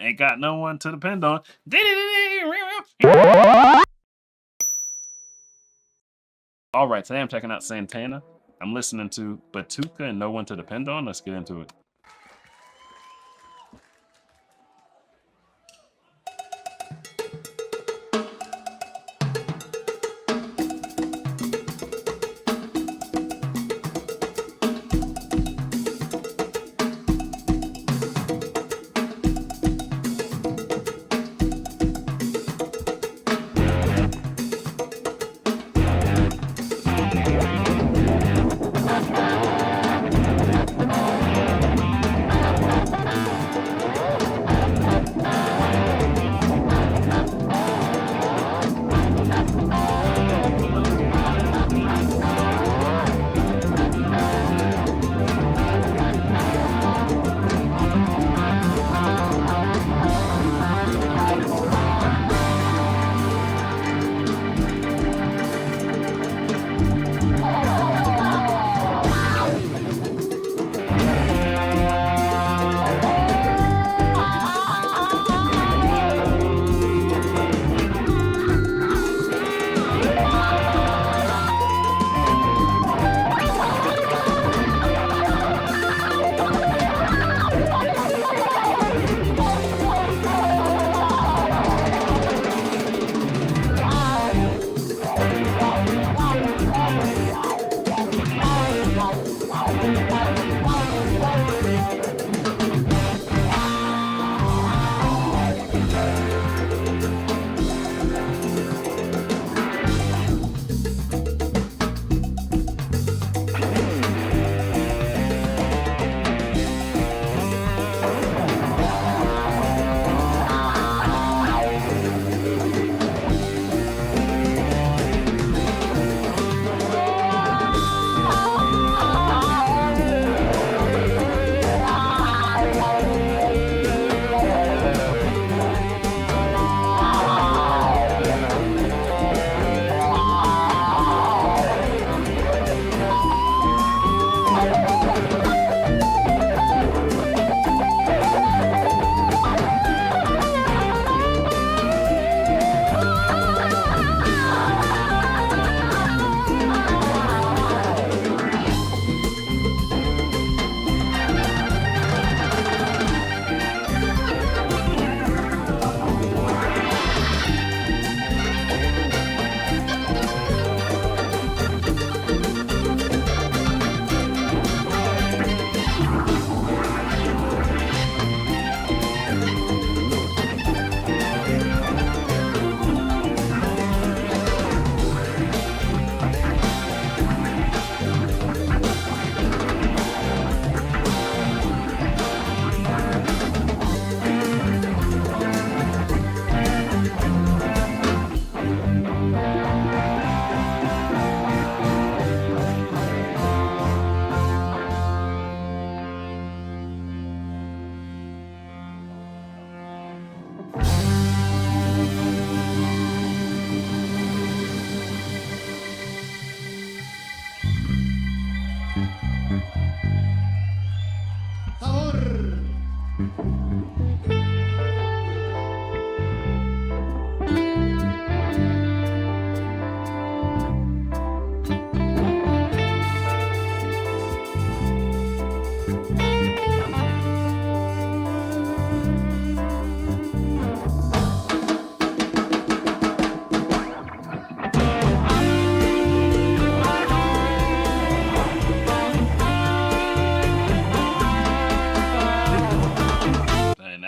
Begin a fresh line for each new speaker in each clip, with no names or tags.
Ain't got no one to depend on. All right, today I'm checking out Santana. I'm listening to Batuka and No One to Depend On. Let's get into it.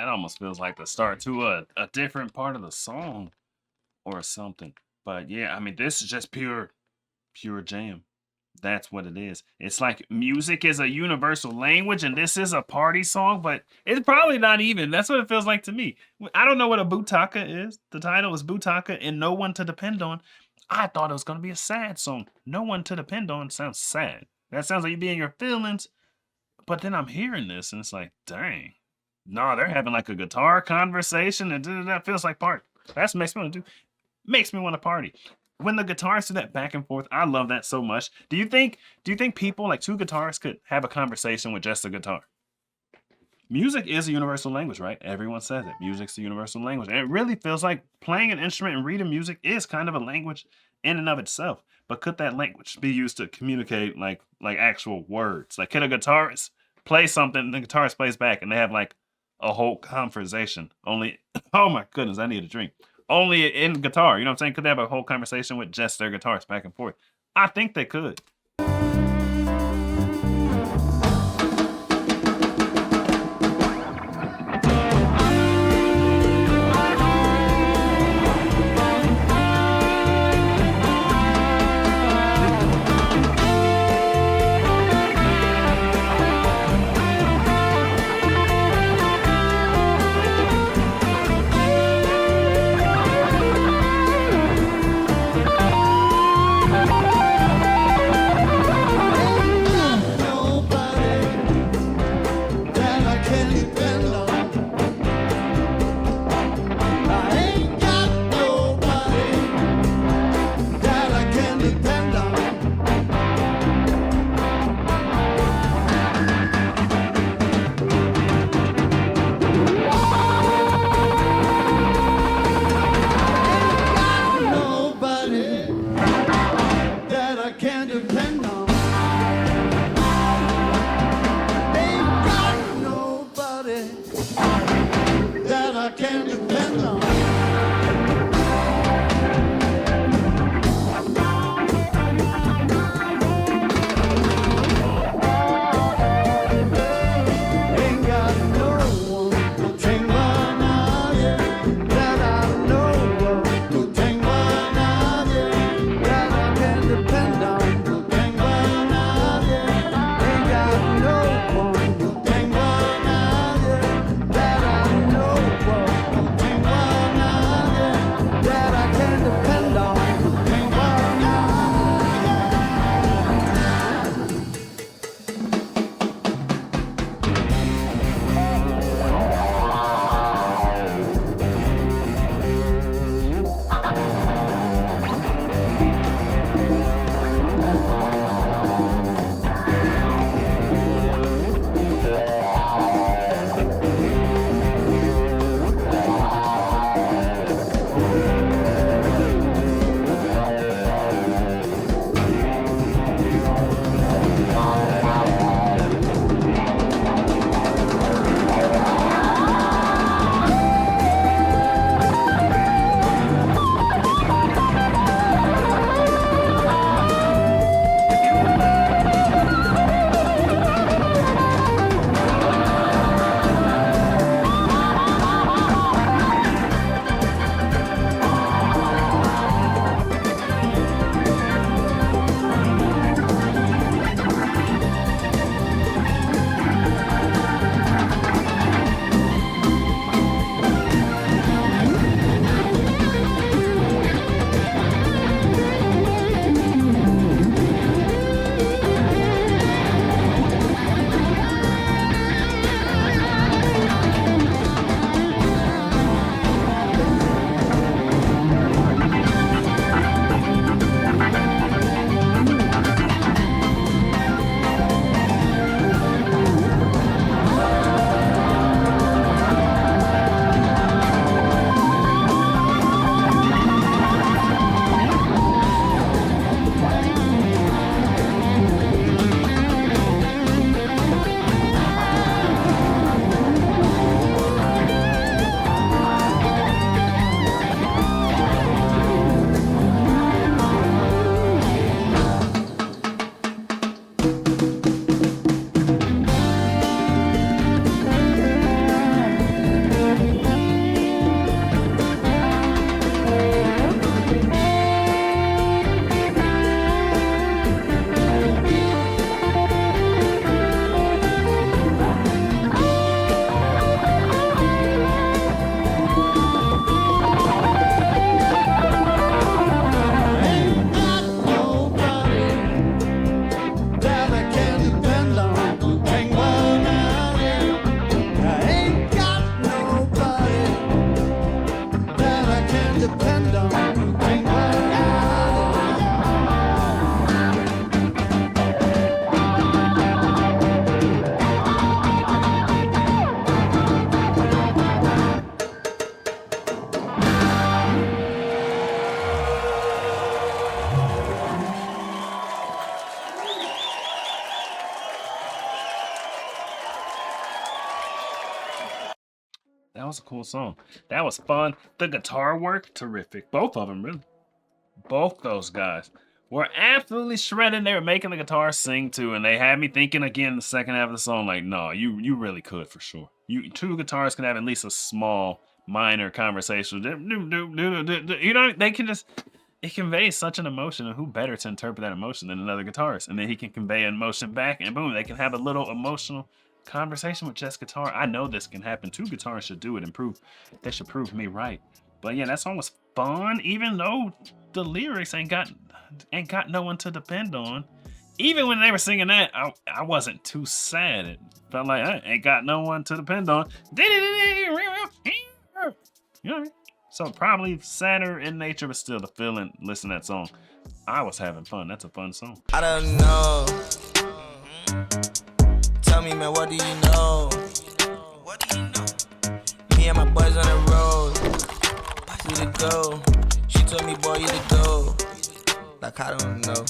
Almost feels like the start to a different part of the song or something. But yeah, I mean, this is just pure jam. That's what it is. It's like music is a universal language, and this is a party song, but it's probably not even. That's what it feels like to me. I don't know what a Butaka is. The title is Butaka and No One to Depend On. I thought it was going to be a sad song. No One to Depend On sounds sad. That sounds like you be in your feelings. But then I'm hearing this, and it's like, dang. No, they're having like a guitar conversation, and that feels like party. That's makes me want to party. When the guitars do that back and forth, I love that so much. Do you think people like two guitarists could have a conversation with just a guitar? music is a universal language, right? Everyone says it. Music's a universal language. And it really feels like playing an instrument and reading music is kind of a language in and of itself. But could that language be used to communicate like actual words? Like could a guitarist play something, the guitarist plays back, and they have like a whole conversation? Only oh my goodness, I need a drink. Only in guitar, you know what I'm saying? Could they have a whole conversation with just their guitars back and forth? I think they could. That was a cool song. That was fun. The guitar work, terrific. Both of them, really. Both those guys were absolutely shredded. They were making the guitar sing too, and they had me thinking again the second half of the song, like, no, you really could for sure. Two guitars can have at least a small, minor conversation. You know, they can just, it conveys such an emotion, and who better to interpret that emotion than another guitarist? And then he can convey an emotion back, and boom, they can have a little emotional conversation with just guitar. I know this can happen. Two guitars should do it and prove, they should prove me right. But yeah, that song was fun, even though the lyrics ain't got no one to depend on. Even when they were singing that, I wasn't too sad. It felt like I ain't got no one to depend on. You know, so probably sadder in nature, but still the feeling, listen to that song. I was having fun. That's a fun song.
I don't know. Tell me, man, what do you know? What do you know? Me and my boys on the road. You to go. She told me, boy, you to go. Like, I don't know.